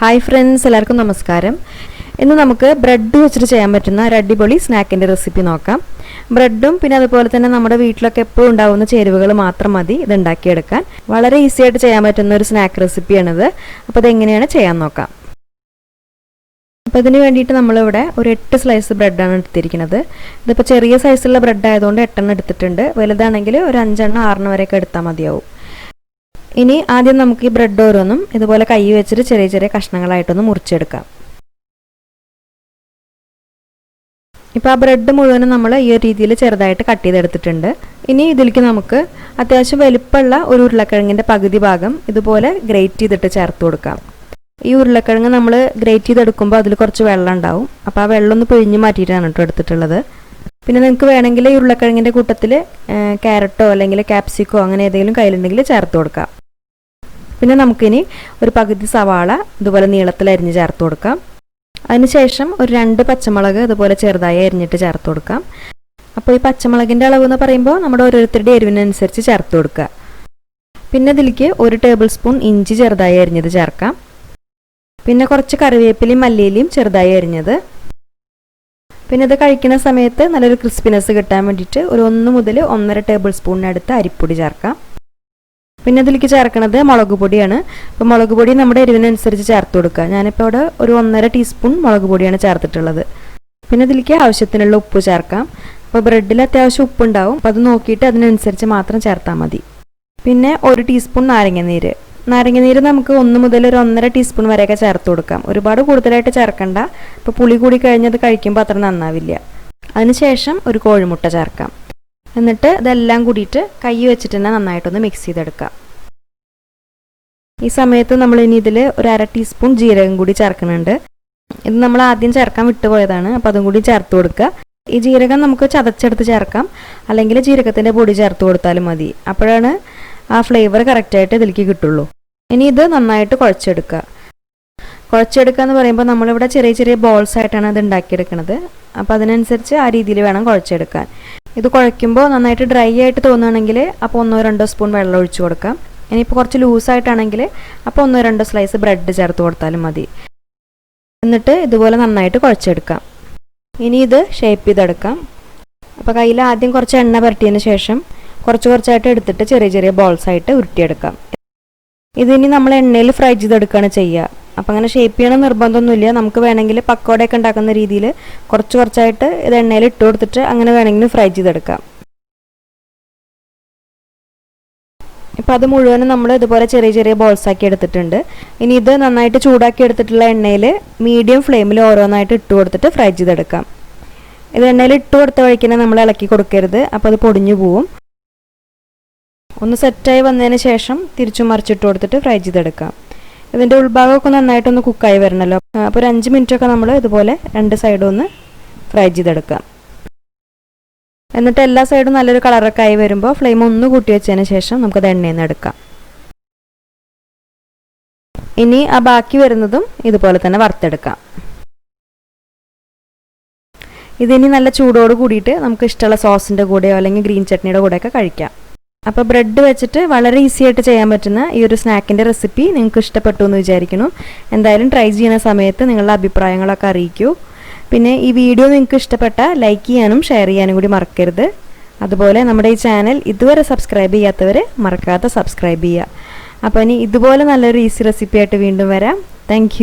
Hi friends, എല്ലാവർക്കും നമസ്കാരം. ഇന്ന് നമുക്ക് ബ്രെഡ് വെച്ചിട്ട് ചെയ്യാൻ പറ്റുന്ന ഒരു അടിപൊളി സ്നാക്കിൻ്റെ റെസിപ്പി നോക്കാം. ബ്രെഡും പിന്നെ അതുപോലെ തന്നെ നമ്മുടെ വീട്ടിലൊക്കെ എപ്പോഴും ഉണ്ടാകുന്ന ചേരുവകൾ മാത്രം മതി ഇത് ഉണ്ടാക്കിയെടുക്കാൻ. വളരെ ഈസി ആയിട്ട് ചെയ്യാൻ പറ്റുന്ന ഒരു സ്നാക്ക് റെസിപ്പിയാണിത്. അപ്പോൾ ഇതെങ്ങനെയാണ് ചെയ്യാൻ നോക്കാം. അപ്പോൾ ഇതിന് വേണ്ടിയിട്ട് നമ്മളിവിടെ ഒരു 8 സ്ലൈസ് ബ്രെഡാണ് എടുത്തിരിക്കുന്നത്. ഇതിപ്പോൾ ചെറിയ സൈസുള്ള ബ്രെഡ് ആയതുകൊണ്ട് 8 എണ്ണം എടുത്തിട്ടുണ്ട്. വലുതാണെങ്കിൽ ഒരു 5 എണ്ണം 6 എണ്ണം വരെയൊക്കെ എടുത്താൽ മതിയാവും. ഇനി ആദ്യം നമുക്ക് ഈ ബ്രെഡ് ഓരോന്നും ഇതുപോലെ കൈ വെച്ചിട്ട് ചെറിയ ചെറിയ കഷ്ണങ്ങളായിട്ടൊന്ന് മുറിച്ചെടുക്കാം. ഇപ്പോൾ ആ ബ്രെഡ് മുഴുവനും നമ്മൾ ഈ ഒരു രീതിയിൽ ചെറുതായിട്ട് കട്ട് ചെയ്തെടുത്തിട്ടുണ്ട്. ഇനി ഇതിലേക്ക് നമുക്ക് അത്യാവശ്യം വലിപ്പമുള്ള ഒരു ഉരുളക്കിഴങ്ങിൻ്റെ പകുതി ഭാഗം ഇതുപോലെ ഗ്രേറ്റ് ചെയ്തിട്ട് ചേർത്ത് കൊടുക്കാം. ഈ ഉരുളക്കിഴങ്ങ് നമ്മൾ ഗ്രേറ്റ് ചെയ്തെടുക്കുമ്പോൾ അതിൽ കുറച്ച് വെള്ളം ഉണ്ടാവും. അപ്പോൾ ആ വെള്ളം ഒന്ന് പിഴിഞ്ഞ് മാറ്റിയിട്ടാണ് കേട്ടോ എടുത്തിട്ടുള്ളത്. പിന്നെ നിങ്ങൾക്ക് വേണമെങ്കിൽ ഈ ഉരുളക്കിഴങ്ങിൻ്റെ കൂട്ടത്തിൽ ക്യാരറ്റോ അല്ലെങ്കിൽ ക്യാപ്സിക്കോ അങ്ങനെ ഏതെങ്കിലും കയ്യിലുണ്ടെങ്കിൽ ചേർത്ത് കൊടുക്കാം. പിന്നെ നമുക്കിനി ഒരു പകുതി സവാള ഇതുപോലെ നീളത്തിൽ അരിഞ്ഞ് ചേർത്ത് കൊടുക്കാം. അതിനുശേഷം ഒരു 2 പച്ചമുളക് ഇതുപോലെ ചെറുതായി അരിഞ്ഞിട്ട് ചേർത്ത് കൊടുക്കാം. അപ്പോൾ ഈ പച്ചമുളകിൻ്റെ അളവ് എന്ന് പറയുമ്പോൾ നമ്മുടെ ഓരോരുത്തരുടെ എരിവിനനുസരിച്ച് ചേർത്ത് കൊടുക്കുക. പിന്നെ ഇതിലേക്ക് 1 ടേബിൾ സ്പൂൺ ഇഞ്ചി ചെറുതായി അരിഞ്ഞത് ചേർക്കാം. പിന്നെ കുറച്ച് കറിവേപ്പിലയും മല്ലിയിലയും ചെറുതായി അരിഞ്ഞത്. പിന്നെ ഇത് കഴിക്കുന്ന സമയത്ത് നല്ലൊരു ക്രിസ്പിനെസ് കിട്ടാൻ വേണ്ടിയിട്ട് ഒരു 1 മുതൽ 1.5 ടേബിൾ സ്പൂണിനടുത്ത് അരിപ്പൊടി ചേർക്കാം. പിന്നെ ഇതിലേക്ക് ചേർക്കുന്നത് മുളക് പൊടിയാണ്. അപ്പോൾ മുളക് പൊടി നമ്മുടെ എരിവിനനുസരിച്ച് ചേർത്ത് കൊടുക്കുക. ഞാനിപ്പോൾ ഇവിടെ ഒരു 1.5 ടീസ്പൂൺ മുളക് പൊടിയാണ് ചേർത്തിട്ടുള്ളത്. പിന്നെ ഇതിലേക്ക് ആവശ്യത്തിനുള്ള ഉപ്പ് ചേർക്കാം. അപ്പോൾ ബ്രെഡിൽ അത്യാവശ്യം ഉപ്പുണ്ടാവും. അപ്പോൾ അത് നോക്കിയിട്ട് അതിനനുസരിച്ച് മാത്രം ചേർത്താൽ മതി. പിന്നെ 1 ടീസ്പൂൺ നാരങ്ങനീര്. നാരങ്ങനീര് നമുക്ക് 1 മുതൽ ഒരു 1.5 ടീസ്പൂൺ വരെയൊക്കെ ചേർത്ത് കൊടുക്കാം. ഒരുപാട് കൂടുതലായിട്ട് ചേർക്കണ്ട. ഇപ്പോൾ പുളി കൂടി കഴിഞ്ഞത് കഴിക്കുമ്പോൾ അത്ര നന്നാവില്ല. അതിനുശേഷം ഒരു കോഴിമുട്ട ചേർക്കാം. എന്നിട്ട് ഇതെല്ലാം കൂടിയിട്ട് കൈ വെച്ചിട്ട് തന്നെ നന്നായിട്ടൊന്ന് മിക്സ് ചെയ്തെടുക്കാം. ഈ സമയത്ത് നമ്മൾ ഇനി ഇതിൽ ഒരു 1/2 ടീസ്പൂൺ ജീരകം കൂടി ചേർക്കുന്നുണ്ട്. ഇത് നമ്മൾ ആദ്യം ചേർക്കാൻ വിട്ടുപോയതാണ്. അപ്പോൾ അതും കൂടി ചേർത്ത് കൊടുക്കുക. ഈ ജീരകം നമുക്ക് ചതച്ചെടുത്ത് ചേർക്കാം, അല്ലെങ്കിൽ ജീരകത്തിൻ്റെ പൊടി ചേർത്ത് കൊടുത്താലും മതി. അപ്പോഴാണ് ആ ഫ്ലേവർ കറക്റ്റായിട്ട് ഇതിലേക്ക് കിട്ടുള്ളൂ. ഇനി ഇത് നന്നായിട്ട് കുഴച്ചെടുക്കുക. കുഴച്ചെടുക്കുക എന്ന് പറയുമ്പോൾ നമ്മളിവിടെ ചെറിയ ചെറിയ ബോൾസ് ആയിട്ടാണ് അത് ഉണ്ടാക്കിയെടുക്കുന്നത്. അപ്പോൾ അതിനനുസരിച്ച് ആ രീതിയിൽ വേണം കുഴച്ചെടുക്കാൻ. ഇത് കുഴയ്ക്കുമ്പോൾ നന്നായിട്ട് ഡ്രൈ ആയിട്ട് തോന്നുകയാണെങ്കിൽ അപ്പോൾ 1-2 സ്പൂൺ വെള്ളം ഒഴിച്ചു കൊടുക്കാം. ഇനിയിപ്പോൾ കുറച്ച് ലൂസായിട്ടാണെങ്കിൽ അപ്പോൾ 1-2 സ്ലൈസ് ബ്രെഡ് ചേർത്ത് കൊടുത്താലും മതി. എന്നിട്ട് ഇതുപോലെ നന്നായിട്ട് കുഴച്ചെടുക്കാം. ഇനി ഇത് ഷേപ്പ് ചെയ്തെടുക്കാം. അപ്പോൾ കയ്യിൽ ആദ്യം കുറച്ച് എണ്ണ പുരട്ടിയതിന് ശേഷം കുറച്ചായിട്ട് എടുത്തിട്ട് ചെറിയ ചെറിയ ബോൾസ് ആയിട്ട് ഉരുട്ടിയെടുക്കാം. ഇതിനി നമ്മൾ എണ്ണയിൽ ഫ്രൈ ചെയ്തെടുക്കുകയാണ് ചെയ്യുക. അപ്പം അങ്ങനെ ഷേപ്പ് ചെയ്യണം നിർബന്ധമൊന്നുമില്ല. നമുക്ക് വേണമെങ്കിൽ പക്കോടയൊക്കെ ഉണ്ടാക്കുന്ന രീതിയിൽ കുറച്ചായിട്ട് ഇത് എണ്ണയിൽ ഇട്ട് കൊടുത്തിട്ട് അങ്ങനെ വേണമെങ്കിലും ഫ്രൈ ചെയ്തെടുക്കാം. ഇപ്പം അത് മുഴുവനും നമ്മൾ ഇതുപോലെ ചെറിയ ചെറിയ ബോൾസ് ആക്കി എടുത്തിട്ടുണ്ട്. ഇനി ഇത് നന്നായിട്ട് ചൂടാക്കി എടുത്തിട്ടുള്ള എണ്ണയിൽ മീഡിയം ഫ്ലെയിമിൽ ഓരോന്നായിട്ട് ഇട്ട് കൊടുത്തിട്ട് ഫ്രൈ ചെയ്തെടുക്കാം. ഇത് എണ്ണയിൽ ഇട്ട് കൊടുത്ത വഴിക്കന്നെ നമ്മൾ ഇളക്കി കൊടുക്കരുത്. അപ്പോൾ അത് പൊടിഞ്ഞു പോവും. ഒന്ന് സെറ്റായി വന്നതിന് ശേഷം തിരിച്ചു മറിച്ചിട്ട് കൊടുത്തിട്ട് ഫ്രൈ ചെയ്തെടുക്കാം. ഇതിൻ്റെ ഉൾഭാഗമൊക്കെ നന്നായിട്ടൊന്ന് കുക്കായി വരണമല്ലോ. അപ്പോൾ ഒരു 5 മിനിറ്റൊക്കെ നമ്മൾ ഇതുപോലെ 2 സൈഡും ഒന്ന് ഫ്രൈ ചെയ്തെടുക്കാം. എന്നിട്ട് എല്ലാ സൈഡും നല്ലൊരു കളറൊക്കെ ആയി വരുമ്പോൾ ഫ്ലെയിം ഒന്ന് കൂട്ടി വെച്ചതിന് ശേഷം നമുക്കത് എണ്ണയിൽ നിന്ന് എടുക്കാം. ഇനി ആ ബാക്കി വരുന്നതും ഇതുപോലെ തന്നെ വറുത്തെടുക്കാം. ഇതിനി നല്ല ചൂടോട് കൂടിയിട്ട് നമുക്ക് ഇഷ്ടമുള്ള സോസിൻ്റെ കൂടെയോ അല്ലെങ്കിൽ ഗ്രീൻ ചട്നിയുടെ കൂടെയൊക്കെ കഴിക്കാം. അപ്പോൾ ബ്രെഡ് വെച്ചിട്ട് വളരെ ഈസി ആയിട്ട് ചെയ്യാൻ പറ്റുന്ന ഈ ഒരു സ്നാക്കിൻ്റെ റെസിപ്പി നിങ്ങൾക്ക് ഇഷ്ടപ്പെട്ടു എന്ന് വിചാരിക്കുന്നു. എന്തായാലും ട്രൈ ചെയ്യുന്ന സമയത്ത് നിങ്ങളുടെ അഭിപ്രായങ്ങളൊക്കെ അറിയിക്കൂ. പിന്നെ ഈ വീഡിയോ നിങ്ങൾക്ക് ഇഷ്ടപ്പെട്ട ലൈക്ക് ചെയ്യാനും ഷെയർ ചെയ്യാനും കൂടി മറക്കരുത്. അതുപോലെ നമ്മുടെ ഈ ചാനൽ ഇതുവരെ സബ്സ്ക്രൈബ് ചെയ്യാത്തവർ മറക്കാതെ സബ്സ്ക്രൈബ് ചെയ്യുക. അപ്പോൾ ഇനി ഇതുപോലെ നല്ലൊരു ഈസി റെസിപ്പി ആയിട്ട് വീണ്ടും വരാം. താങ്ക്